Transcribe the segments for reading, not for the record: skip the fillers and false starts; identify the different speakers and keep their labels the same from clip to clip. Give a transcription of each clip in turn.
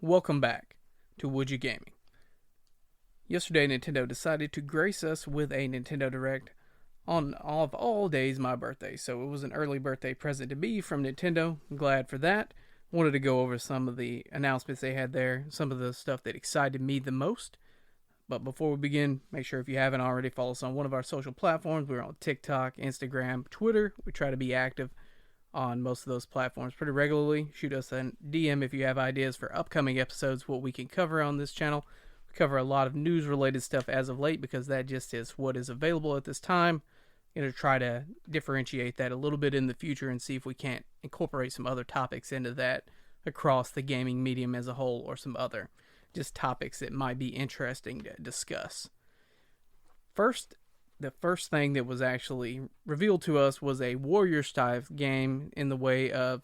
Speaker 1: Welcome back to Would You Gaming. Yesterday, Nintendo decided to grace us with a Nintendo Direct on of all days my birthday, so it was an early birthday present to me from Nintendo. I'm glad for that. Wanted to go over some of the announcements they had there, some of the stuff that excited me the most. But before we begin, make sure if you haven't already, follow us on one of our social platforms. We're on TikTok, Instagram, Twitter. We try to be active on most of those platforms pretty regularly. Shoot us a DM if you have ideas for upcoming episodes, what we can cover on this channel. We cover a lot of news related stuff as of late because that just is what is available at this time. I'm going to try to differentiate that a little bit in the future and see if we can't incorporate some other topics into that across the gaming medium as a whole, or some other just topics that might be interesting to discuss. The first thing that was actually revealed to us was a Warriors type game in the way of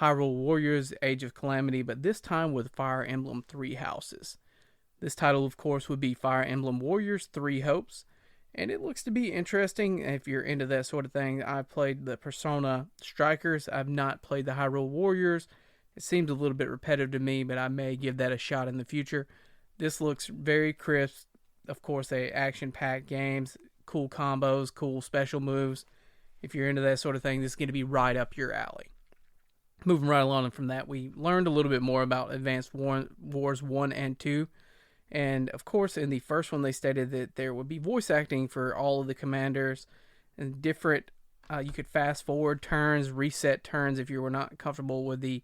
Speaker 1: Hyrule Warriors Age of Calamity, but this time with Fire Emblem Three Houses. This title, of course, would be Fire Emblem Warriors Three Hopes, and it looks to be interesting if you're into that sort of thing. I've played the Persona Strikers. I've not played the Hyrule Warriors. It seems a little bit repetitive to me, but I may give that a shot in the future. This looks very crisp. Of course, they action-packed games, cool combos, cool special moves. If you're into that sort of thing, this is going to be right up your alley. Moving right along from that, we learned a little bit more about Advanced Wars 1 and 2. And, of course, in the first one, they stated that there would be voice acting for all of the commanders, and different, you could fast-forward turns, reset turns if you were not comfortable with the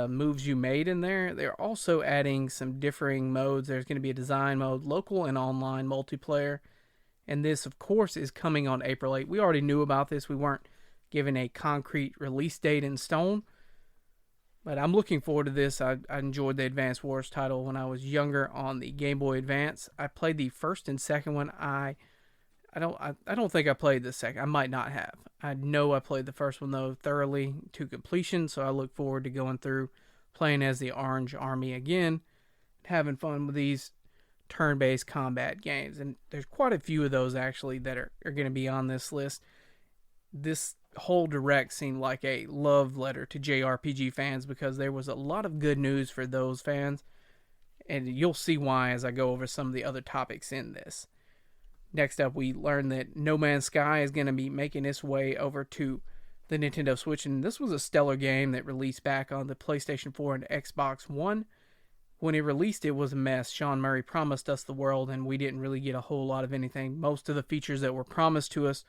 Speaker 1: moves you made in there. They're also adding some differing modes. There's going to be a design mode, local and online multiplayer. And this, of course, is coming on April 8th. We already knew about this. We weren't given a concrete release date in stone. But I'm looking forward to this. I enjoyed the Advance Wars title when I was younger on the Game Boy Advance. I played the first and second one. I don't think I played the second. I might not have. I know I played the first one, though, thoroughly to completion, so I look forward to going through, playing as the Orange Army again, having fun with these turn-based combat games. And there's quite a few of those, actually, that are going to be on this list. This whole Direct seemed like a love letter to JRPG fans because there was a lot of good news for those fans, and you'll see why as I go over some of the other topics in this. Next up, we learned that No Man's Sky is going to be making its way over to the Nintendo Switch, and this was a stellar game that released back on the PlayStation 4 and Xbox One. When it released, it was a mess. Sean Murray promised us the world, and we didn't really get a whole lot of anything. Most of the features that were promised to us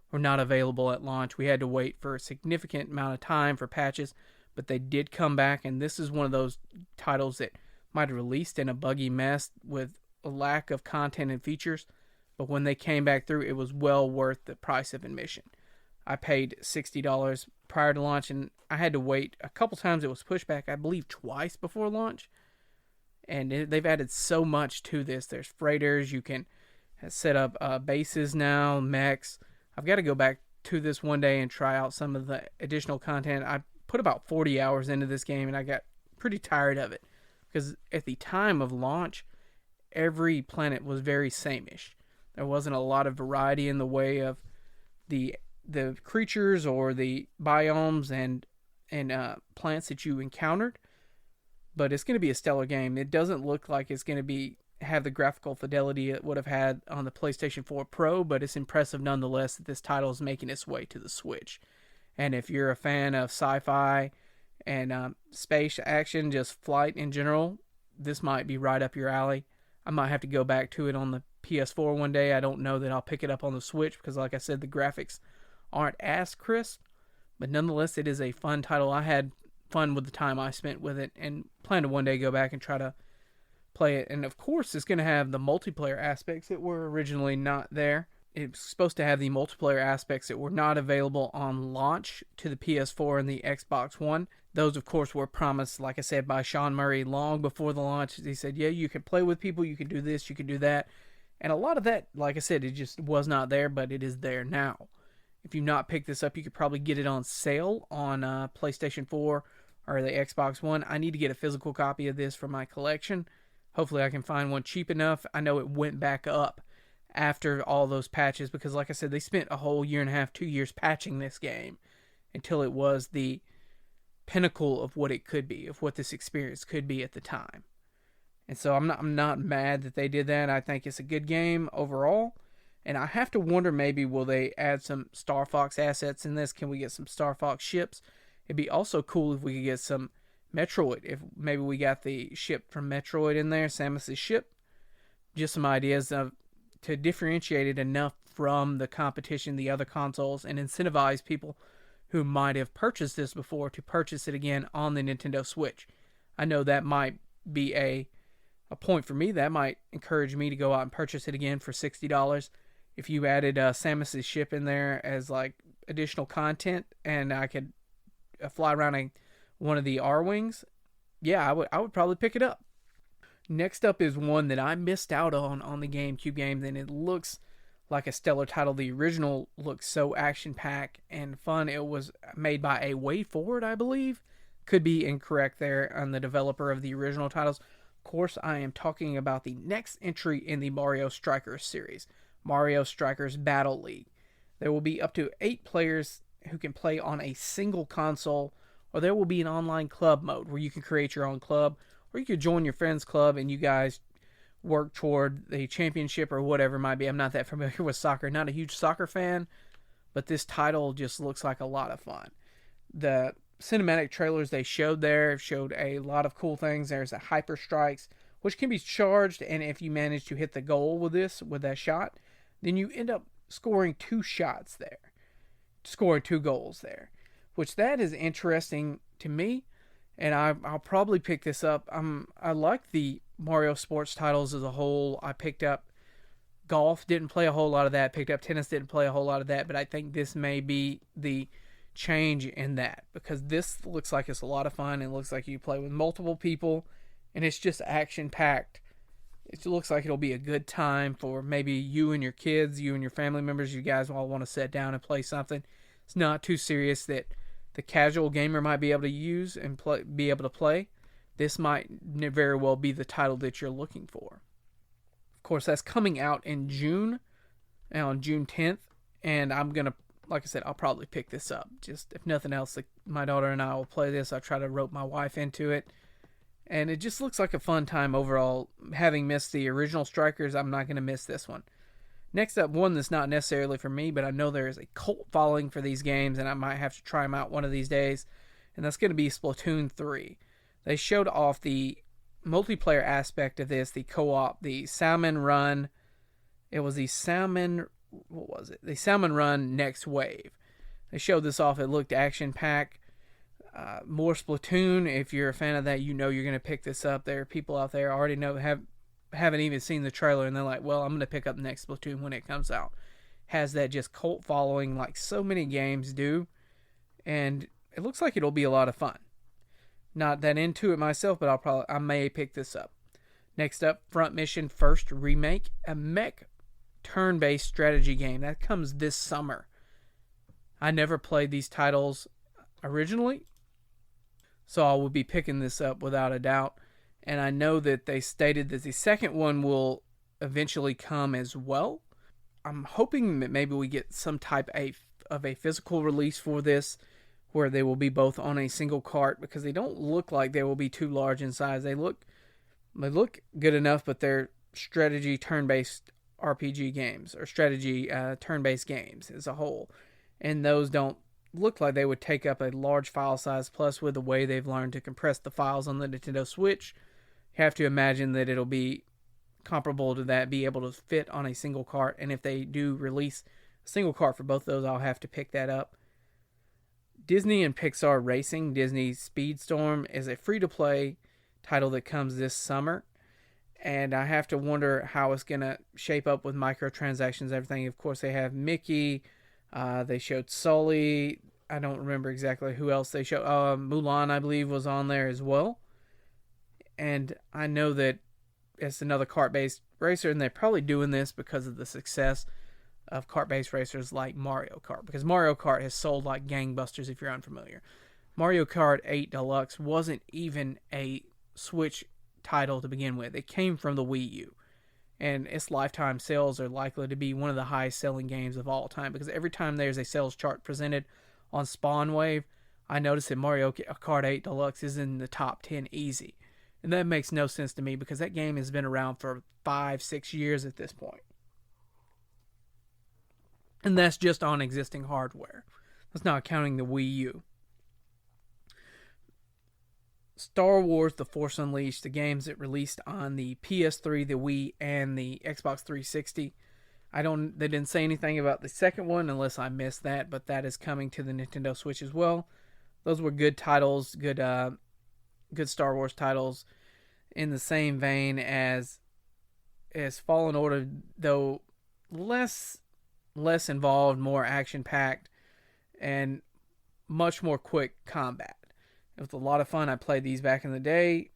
Speaker 1: were not available at launch. We had to wait for a significant amount of time for patches, but they did come back, and this is one of those titles that might have released in a buggy mess with a lack of content and features. But when they came back through, it was well worth the price of admission. I paid $60 prior to launch, and I had to wait a couple times. It was pushed back, I believe, twice before launch. And they've added so much to this. There's freighters. You can set up bases now, mechs. I've got to go back to this one day and try out some of the additional content. I put about 40 hours into this game, and I got pretty tired of it. Because at the time of launch, every planet was very same-ish. There wasn't a lot of variety in the way of the creatures or the biomes and plants that you encountered. But it's going to be a stellar game. It doesn't look like it's going to have the graphical fidelity it would have had on the PlayStation 4 Pro, but it's impressive nonetheless that this title is making its way to the Switch. And if you're a fan of sci-fi and space action, just flight in general, this might be right up your alley. I might have to go back to it on the PS4 one day. I don't know that I'll pick it up on the Switch because, like I said, the graphics aren't as crisp. But nonetheless, it is a fun title. I had fun with the time I spent with it and plan to one day go back and try to play it. And, of course, it's going to have the multiplayer aspects that were originally not there. It's supposed to have the multiplayer aspects that were not available on launch to the PS4 and the Xbox One. Those, of course, were promised, like I said, by Sean Murray long before the launch. He said, yeah, you can play with people, you can do this, you can do that. And a lot of that, like I said, it just was not there, but it is there now. If you've not picked this up, you could probably get it on sale on PlayStation 4 or the Xbox One. I need to get a physical copy of this for my collection. Hopefully I can find one cheap enough. I know it went back up after all those patches because, like I said, they spent a whole year and a half, 2 years patching this game until it was the pinnacle of what it could be, of what this experience could be at the time. And so I'm not mad that they did that. I think it's a good game overall. And I have to wonder, maybe will they add some Star Fox assets in this? Can we get some Star Fox ships? It'd be also cool if we could get some Metroid. If maybe we got the ship from Metroid in there, Samus's ship. Just some ideas of to differentiate it enough from the competition, the other consoles, and incentivize people who might have purchased this before to purchase it again on the Nintendo Switch. I know that might be a point for me. That might encourage me to go out and purchase it again for $60. If you added Samus's ship in there as like additional content, and I could fly around one of the R-Wings, yeah, I would probably pick it up. Next up is one that I missed out on the GameCube games, and it looks like a stellar title. The original looks so action-packed and fun. It was made by a WayForward, I believe. Could be incorrect there on the developer of the original titles. Of course, I am talking about the next entry in the Mario Strikers series, Mario Strikers Battle League. There will be up to 8 players who can play on a single console, or there will be an online club mode where you can create your own club, or you could join your friend's club and you guys work toward the championship or whatever it might be. I'm not that familiar with soccer, not a huge soccer fan, but this title just looks like a lot of fun. The cinematic trailers they showed there showed a lot of cool things. There's a Hyper Strikes, which can be charged, and if you manage to hit the goal with that shot, then you end up scoring 2 shots there, scoring 2 goals there, which that is interesting to me, and I'll probably pick this up. I like the Mario sports titles as a whole. I picked up golf, didn't play a whole lot of that. Picked up tennis, didn't play a whole lot of that, but I think this may be the change in that, because this looks like it's a lot of fun. It looks like you play with multiple people, and it's just action packed. It looks like it'll be a good time for maybe you and your kids, you and your family members. You guys all want to sit down and play something. It's not too serious that the casual gamer might be able to use and be able to play. This might very well be the title that you're looking for. Of course, that's coming out in June, on June 10th, and I'm going to, like I said, I'll probably pick this up. Just, if nothing else, my daughter and I will play this. I'll try to rope my wife into it. And it just looks like a fun time overall. Having missed the original Strikers, I'm not going to miss this one. Next up, one that's not necessarily for me, but I know there is a cult following for these games, and I might have to try them out one of these days. And that's going to be Splatoon 3. They showed off the multiplayer aspect of this, the co-op, the Salmon Run. It was the Salmon, what was it? The Salmon Run Next Wave. They showed this off. It looked action-packed. More Splatoon. If you're a fan of that, you know you're going to pick this up. There are people out there already haven't even seen the trailer, and they're like, well, I'm going to pick up the next Splatoon when it comes out. Has that just cult following like so many games do, and it looks like it'll be a lot of fun. Not that into it myself, but I may pick this up. Next up, Front Mission First Remake, a mech turn-based strategy game that comes this summer. I never played these titles originally, so I will be picking this up without a doubt. And I know that they stated that the second one will eventually come as well. I'm hoping that maybe we get some type of a physical release for this, where they will be both on a single cart, because they don't look like they will be too large in size. They look good enough, but they're strategy turn-based RPG games, or strategy turn-based games as a whole. And those don't look like they would take up a large file size, plus with the way they've learned to compress the files on the Nintendo Switch, you have to imagine that it'll be comparable to that, be able to fit on a single cart. And if they do release a single cart for both those, I'll have to pick that up. Disney and Pixar Racing, Disney Speedstorm, is a free-to-play title that comes this summer. And I have to wonder how it's going to shape up with microtransactions and everything. Of course, they have Mickey. They showed Sully. I don't remember exactly who else they showed. Mulan, I believe, was on there as well. And I know that it's another kart-based racer, and they're probably doing this because of the success of kart-based racers like Mario Kart. Because Mario Kart has sold like gangbusters, if you're unfamiliar. Mario Kart 8 Deluxe wasn't even a Switch title to begin with. It came from the Wii U. And its lifetime sales are likely to be one of the highest selling games of all time, because every time there's a sales chart presented on Spawnwave, I noticed that Mario Kart 8 Deluxe is in the top 10 easy. And that makes no sense to me because that game has been around for 5-6 years at this point. And that's just on existing hardware. That's not counting the Wii U. Star Wars The Force Unleashed, the games that released on the PS3, the Wii, and the Xbox 360. They didn't say anything about the second one unless I missed that, but that is coming to the Nintendo Switch as well. Those were good titles, good Star Wars titles, in the same vein as Fallen Order, though less involved, more action packed, and much more quick combat. It was a lot of fun. I played these back in the day.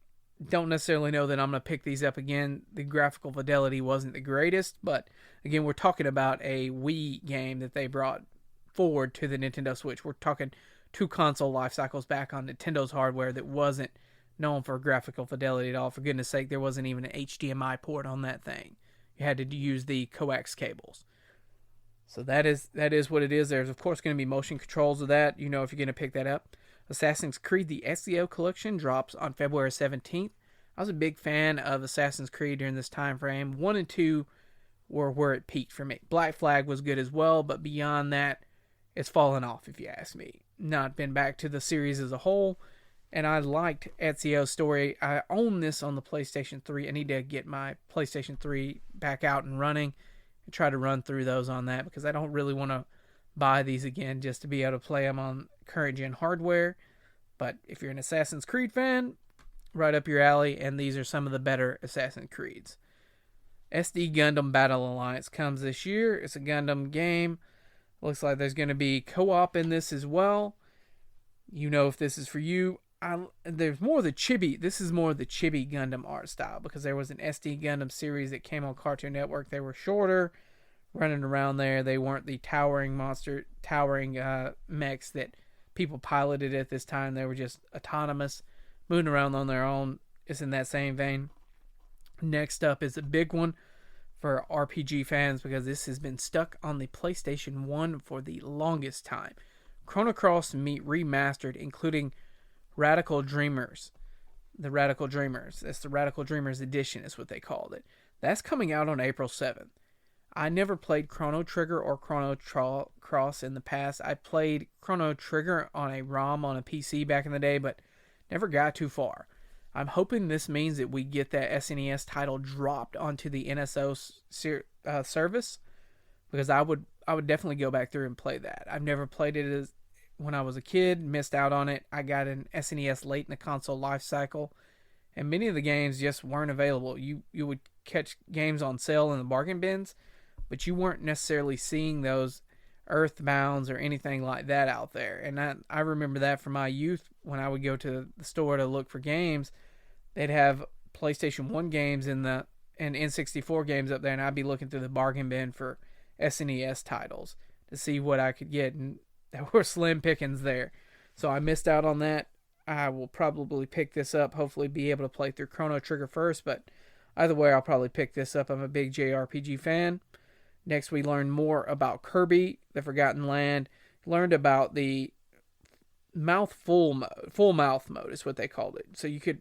Speaker 1: Don't necessarily know that I'm going to pick these up again. The graphical fidelity wasn't the greatest, but again, we're talking about a Wii game that they brought forward to the Nintendo Switch. We're talking 2 console life cycles back on Nintendo's hardware that wasn't known for graphical fidelity at all. For goodness sake, there wasn't even an HDMI port on that thing. You had to use the coax cables. So that is what it is. There's, of course, going to be motion controls of that, if you're going to pick that up. Assassin's Creed, the Ezio Collection, drops on February 17th. I was a big fan of Assassin's Creed during this time frame. 1 and 2 were where it peaked for me. Black Flag was good as well, but beyond that, it's fallen off, if you ask me. Not been back to the series as a whole, and I liked Ezio's story. I own this on the PlayStation 3. I need to get my PlayStation 3 back out and running and try to run through those on that because I don't really want to buy these again just to be able to play them on current gen hardware. But if you're an Assassin's Creed fan, right up your alley, and these are some of the better Assassin's Creeds. SD Gundam Battle Alliance comes this year. It's a Gundam game. Looks like there's going to be co-op in this as well. If this is for you. There's more of the chibi. This is more of the chibi Gundam art style because there was an SD Gundam series that came on Cartoon Network. They were shorter, running around there. They weren't the towering mechs that people piloted at this time. They were just autonomous, moving around on their own. It's in that same vein. Next up is a big one for RPG fans because this has been stuck on the PlayStation 1 for the longest time. Chrono Cross Remastered, including Radical Dreamers. The Radical Dreamers. That's the Radical Dreamers Edition is what they called it. That's coming out on April 7th. I never played Chrono Trigger or Chrono Cross in the past. I played Chrono Trigger on a ROM on a PC back in the day, but never got too far. I'm hoping this means that we get that SNES title dropped onto the NSO service because I would definitely go back through and play that. I've never played it when I was a kid, missed out on it. I got an SNES late in the console life cycle, and many of the games just weren't available. You would catch games on sale in the bargain bins, but you weren't necessarily seeing those Earthbounds or anything like that out there. And I remember that from my youth when I would go to the store to look for games. They'd have PlayStation 1 games and N64 games up there, and I'd be looking through the bargain bin for SNES titles to see what I could get, and there were slim pickings there. So I missed out on that. I will probably pick this up, hopefully be able to play through Chrono Trigger first, but either way, I'll probably pick this up. I'm a big JRPG fan. Next, we learned more about Kirby, the Forgotten Land. Learned about the full mouth mode is what they called it. So you could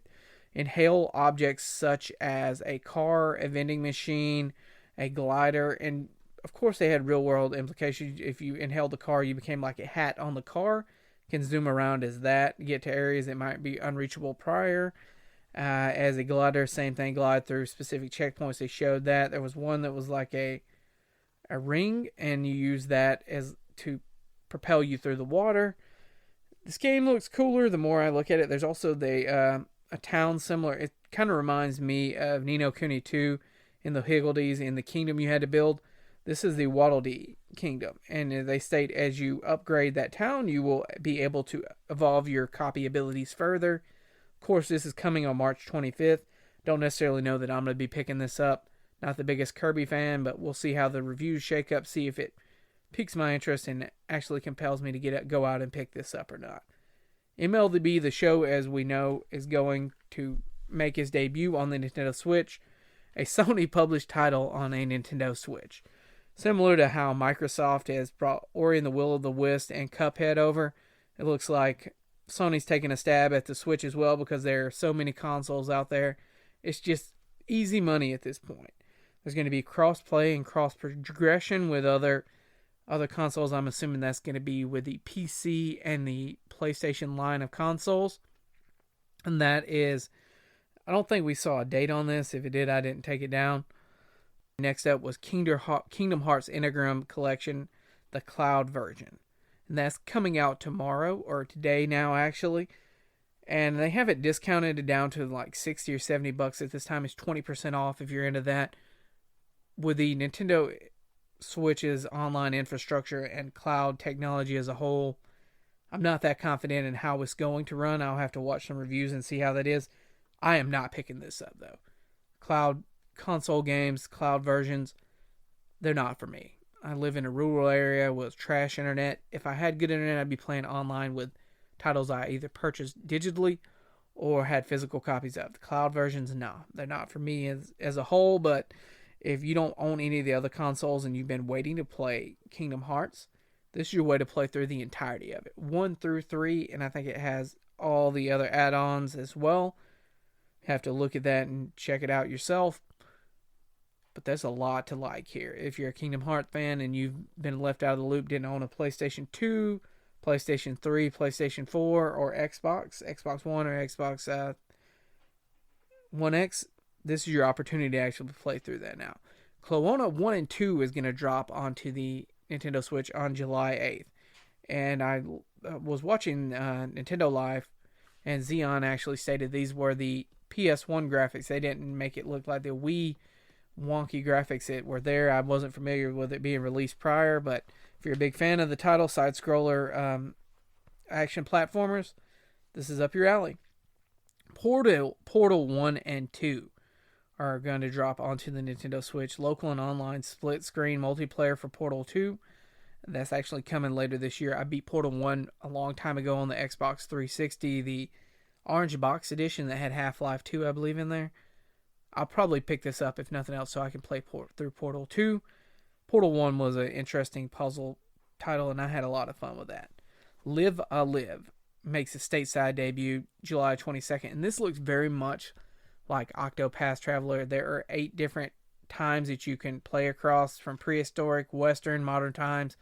Speaker 1: inhale objects such as a car, a vending machine, a glider, and of course they had real world implications. If you inhaled the car, you became like a hat on the car. You can zoom around as that, get to areas that might be unreachable prior. As a glider, same thing, glide through specific checkpoints. They showed that. There was one that was like a ring, and you use that as to propel you through the water. This game looks cooler the more I look at it. There's also a town similar. It kind of reminds me of Ni no Kuni 2 in the Higgledies in the kingdom you had to build. This is the Waddle Dee kingdom, and they state as you upgrade that town, you will be able to evolve your copy abilities further. Of course, this is coming on March 25th. Don't necessarily know that I'm going to be picking this up. Not the biggest Kirby fan, but we'll see how the reviews shake up, see if it piques my interest and actually compels me to go out and pick this up or not. MLB The Show, as we know, is going to make his debut on the Nintendo Switch, a Sony-published title on a Nintendo Switch. Similar to how Microsoft has brought Ori and the Will of the Wisp and Cuphead over, it looks like Sony's taking a stab at the Switch as well because there are so many consoles out there. It's just easy money at this point. There's going to be cross-play and cross-progression with other consoles. I'm assuming that's going to be with the PC and the PlayStation line of consoles. And that is, I don't think we saw a date on this. If it did, I didn't take it down. Next up was Kingdom Hearts Integrum Collection, the cloud version. And that's coming out tomorrow, or today now actually. And they have it discounted down to like 60 or 70 bucks at this time. It's 20% off if you're into that. With the Nintendo Switch's online infrastructure and cloud technology as a whole, I'm not that confident in how it's going to run. I'll have to watch some reviews and see how that is. I am not picking this up though. Cloud console games, cloud versions, they're not for me. I live in a rural area with trash internet. If I had good internet, I'd be playing online with titles I either purchased digitally or had physical copies of. The cloud versions, no, they're not for me as a whole. But if you don't own any of the other consoles and you've been waiting to play Kingdom Hearts, this is your way to play through the entirety of it. 1 through 3, and I think it has all the other add-ons as well. You have to look at that and check it out yourself. But there's a lot to like here. If you're a Kingdom Hearts fan and you've been left out of the loop, didn't own a PlayStation 2, PlayStation 3, PlayStation 4, or Xbox One, or Xbox One X, this is your opportunity to actually play through that now. Klonoa 1 and 2 is going to drop onto the Nintendo Switch on July 8th. And I was watching Nintendo Live, and Xeon actually stated these were the PS1 graphics. They didn't make it look like the Wii wonky graphics that were there. I wasn't familiar with it being released prior, but if you're a big fan of the title, side-scroller action platformers, this is up your alley. Portal 1 and 2 are going to drop onto the Nintendo Switch. Local and online split-screen multiplayer for Portal 2. That's actually coming later this year. I beat Portal 1 a long time ago on the Xbox 360, the Orange Box Edition that had Half-Life 2, I believe, in there. I'll probably pick this up, if nothing else, so I can play through Portal 2. Portal 1 was an interesting puzzle title, and I had a lot of fun with that. Live a Live makes a stateside debut July 22nd, and this looks very much like Octopath Traveler. There are 8 different times that you can play across, from prehistoric, western, modern times,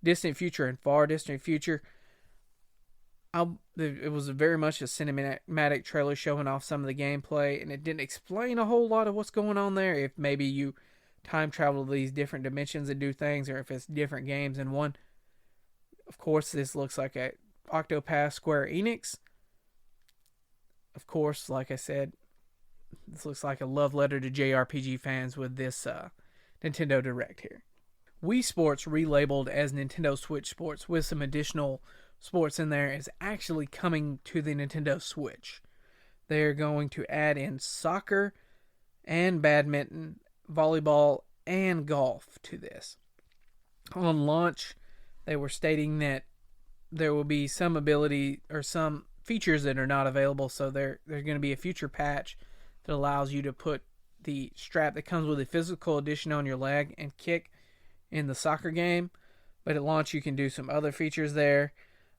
Speaker 1: distant future, and far distant future. It was very much a cinematic trailer showing off some of the gameplay, and it didn't explain a whole lot of what's going on there. If maybe you time travel to these different dimensions and do things, or if it's different games in one. Of course, this looks like a Octopath Square Enix. Of course, like I said, this looks like a love letter to JRPG fans with this Nintendo Direct here. Wii Sports, relabeled as Nintendo Switch Sports with some additional sports in there, is actually coming to the Nintendo Switch. They're going to add in soccer and badminton, volleyball, and golf to this. On launch, they were stating that there will be some ability or some features that are not available, so there's going to be a future patch that allows you to put the strap that comes with a physical edition on your leg and kick in the soccer game. But at launch, you can do some other features there.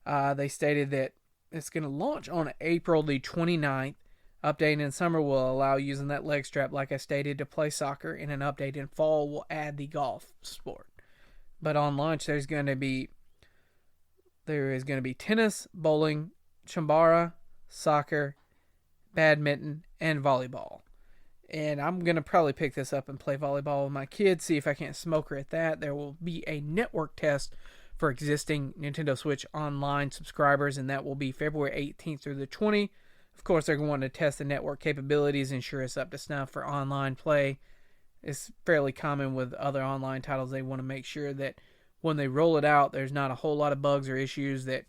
Speaker 1: They stated that it's going to launch on April the 29th. Update in summer will allow using that leg strap, like I stated, to play soccer, and an update in fall will add the golf sport. But on launch, there is going to be tennis, bowling, chambara, soccer, badminton, and volleyball. And I'm going to probably pick this up and play volleyball with my kids, see if I can't smoke her at that. There will be a network test for existing Nintendo Switch Online subscribers, and that will be February 18th through the 20th. Of course, they're going to test the network capabilities, ensure it's up to snuff for online play. It's fairly common with other online titles. They want to make sure that when they roll it out, there's not a whole lot of bugs or issues that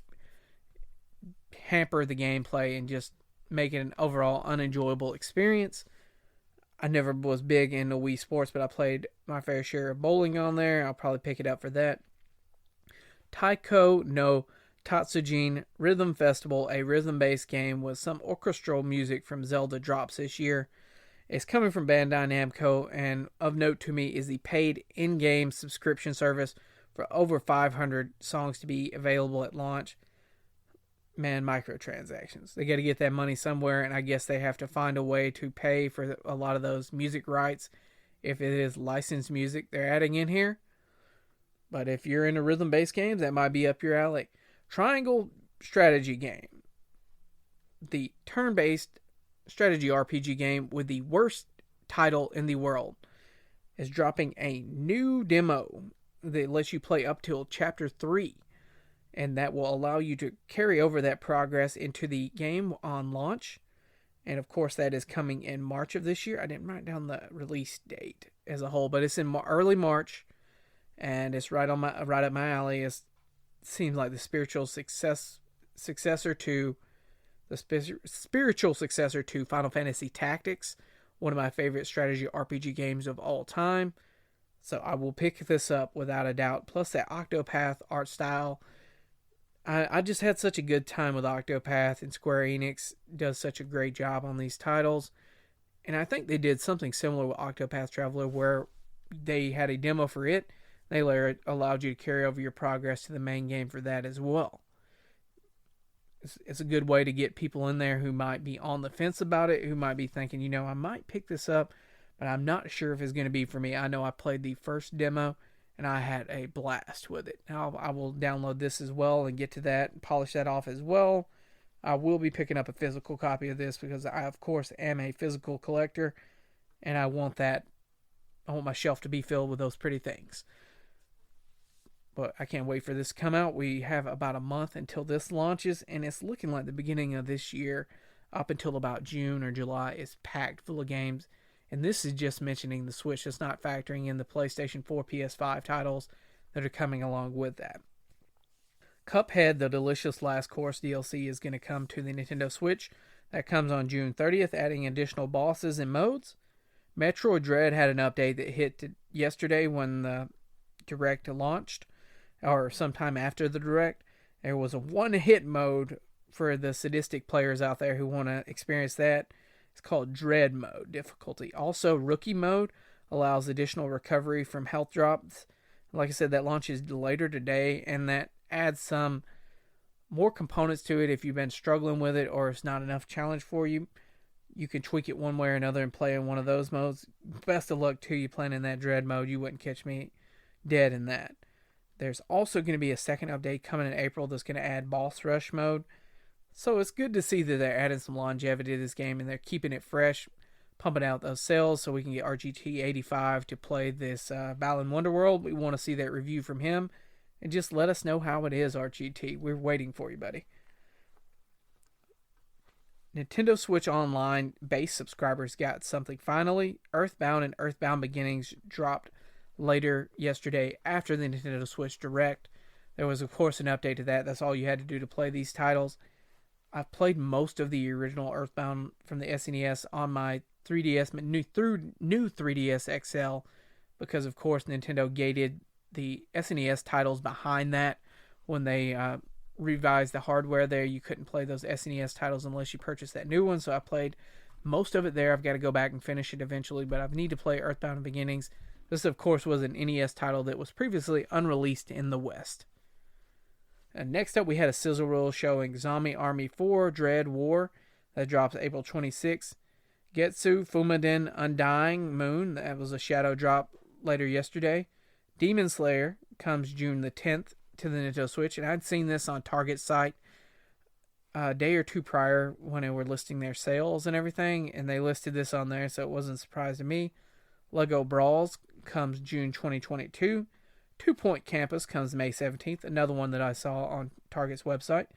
Speaker 1: hamper the gameplay and just make it an overall unenjoyable experience. I never was big into Wii Sports, but I played my fair share of bowling on there. I'll probably pick it up for that. Taiko no Tatsujin Rhythm Festival, a rhythm-based game with some orchestral music from Zelda, drops this year. It's coming from Bandai Namco, and of note to me is the paid in-game subscription service for over 500 songs to be available at launch. Man, microtransactions. They got to get that money somewhere, and I guess they have to find a way to pay for a lot of those music rights. If it is licensed music they're adding in here. But if you're into rhythm based games, that might be up your alley. Triangle strategy game. The turn based strategy RPG game with the worst title in the world is dropping a new demo that lets you play up till chapter 3. And that will allow you to carry over that progress into the game on launch. And of course, that is coming in March of this year. I didn't write down the release date as a whole, but it's in early March, and it's right up my alley. It seems like the spiritual successor to Final Fantasy Tactics, one of my favorite strategy RPG games of all time. So I will pick this up without a doubt. Plus that Octopath art style. I just had such a good time with Octopath, and Square Enix does such a great job on these titles. And I think they did something similar with Octopath Traveler, where they had a demo for it. They allowed you to carry over your progress to the main game for that as well. It's a good way to get people in there who might be on the fence about it, who might be thinking, I might pick this up, but I'm not sure if it's going to be for me. I know I played the first demo, and I had a blast with it. Now I will download this as well and get to that and polish that off as well. I will be picking up a physical copy of this because I, of course, am a physical collector, and I want my shelf to be filled with those pretty things. But I can't wait for this to come out. We have about a month until this launches, and it's looking like the beginning of this year, up until about June or July, is packed full of games. And this is just mentioning the Switch. It's not factoring in the PlayStation 4, PS5 titles that are coming along with that. Cuphead, the Delicious Last Course DLC, is going to come to the Nintendo Switch. That comes on June 30th, adding additional bosses and modes. Metroid Dread had an update that hit yesterday when the Direct launched, or sometime after the Direct. There was a one-hit mode for the sadistic players out there who want to experience that. It's called Dread Mode difficulty. Also, Rookie Mode allows additional recovery from health drops. Like I said, that launches later today, and that adds some more components to it. If you've been struggling with it or it's not enough challenge for you, you can tweak it one way or another and play in one of those modes. Best of luck to you playing in that Dread Mode. You wouldn't catch me dead in that. There's also going to be a second update coming in April that's going to add Boss Rush Mode. So it's good to see that they're adding some longevity to this game and they're keeping it fresh, pumping out those sales so we can get RGT85 to play this Balan Wonderworld. We want to see that review from him. And just let us know how it is, RGT. We're waiting for you, buddy. Nintendo Switch Online base subscribers got something finally. Earthbound and Earthbound Beginnings dropped later yesterday after the Nintendo Switch Direct. There was, of course, an update to that. That's all you had to do to play these titles. I've played most of the original Earthbound from the SNES on my 3DS, new 3DS XL, because, of course, Nintendo gated the SNES titles behind that when they revised the hardware there. You couldn't play those SNES titles unless you purchased that new one, so I played most of it there. I've got to go back and finish it eventually, but I need to play Earthbound Beginnings. This, of course, was an NES title that was previously unreleased in the West. And next up, we had a sizzle reel showing Zombie Army 4 Dread War. That drops April 26th. Getsu Fumaden Undying Moon. That was a shadow drop later yesterday. Demon Slayer comes June the 10th to the Nintendo Switch. And I'd seen this on Target's site a day or two prior when they were listing their sales and everything. And they listed this on there, so it wasn't a surprise to me. Lego Brawls comes June 2022. 2 Point Campus comes May 17th, another one that I saw on Target's website.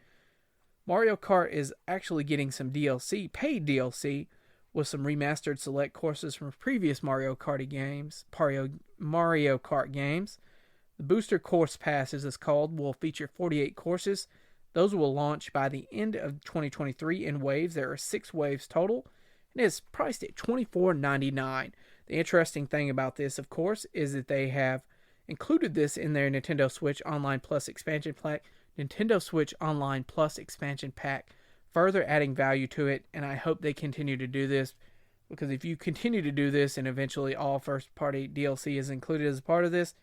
Speaker 1: Mario Kart is actually getting some DLC, paid DLC, with some remastered select courses from previous Mario Kart games. The Booster Course Pass, as it's called, will feature 48 courses. Those will launch by the end of 2023 in waves. There are 6 waves total, and it's priced at $24.99. The interesting thing about this, of course, is that they have included this in their Nintendo Switch Online Plus expansion pack. Nintendo Switch Online Plus expansion pack, further adding value to it, and I hope they continue to do this, because if you continue to do this and eventually all first-party DLC is included as a part of this,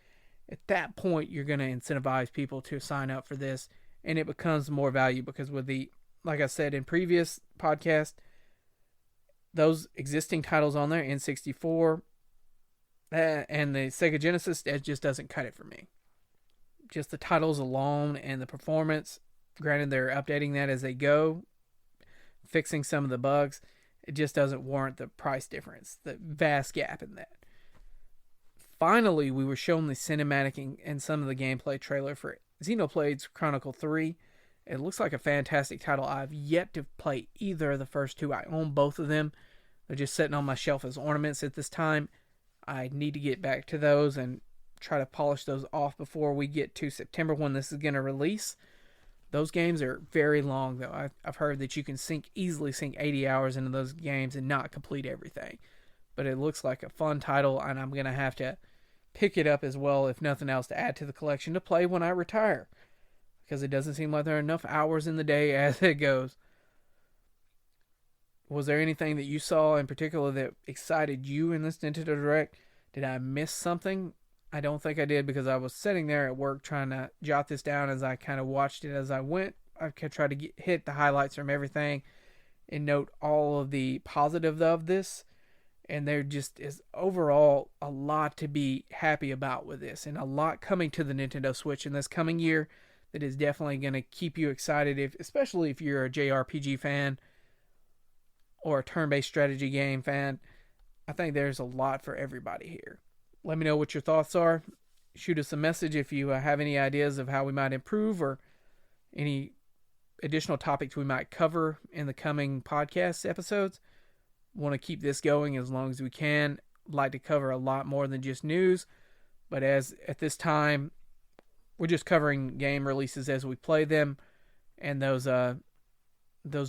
Speaker 1: at that point you're going to incentivize people to sign up for this and it becomes more value because with the, like I said in previous podcast, those existing titles on there, N64 and the Sega Genesis, that just doesn't cut it for me. Just the titles alone and the performance, granted they're updating that as they go, fixing some of the bugs, it just doesn't warrant the price difference, the vast gap in that. Finally, we were shown the cinematic and some of the gameplay trailer for Xenoblade Chronicles 3. It looks like a fantastic title. I've yet to play either of the first two. I own both of them. They're just sitting on my shelf as ornaments at this time. I need to get back to those and try to polish those off before we get to September when this is going to release. Those games are very long, though. I've heard that you can easily sink 80 hours into those games and not complete everything. But it looks like a fun title, and I'm going to have to pick it up as well, if nothing else, to add to the collection to play when I retire. Because it doesn't seem like there are enough hours in the day as it goes. Was there anything that you saw in particular that excited you in this Nintendo Direct? Did I miss something? I don't think I did, because I was sitting there at work trying to jot this down as I kind of watched it as I went. I tried to hit the highlights from everything and note all of the positives of this. And there just is overall a lot to be happy about with this, and a lot coming to the Nintendo Switch in this coming year that is definitely going to keep you excited, especially if you're a JRPG fan or a turn-based strategy game fan. I think there's a lot for everybody here. Let me know what your thoughts are. Shoot us a message if you have any ideas of how we might improve or any additional topics we might cover in the coming podcast episodes. Want to keep this going as long as we can. Like to cover a lot more than just news, but as at this time, we're just covering game releases as we play them, and those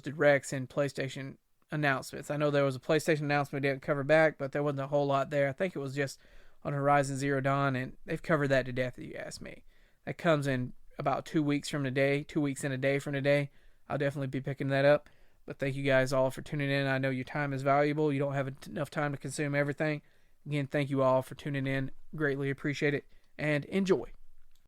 Speaker 1: directs and PlayStation announcements. I know there was a PlayStation announcement we didn't cover back, but there wasn't a whole lot there. I think it was just on Horizon Zero Dawn, and they've covered that to death, if you ask me. That comes in about 2 weeks from today, 2 weeks and a day from today. I'll definitely be picking that up. But thank you guys all for tuning in. I know your time is valuable. You don't have enough time to consume everything. Again, thank you all for tuning in. Greatly appreciate it, and enjoy.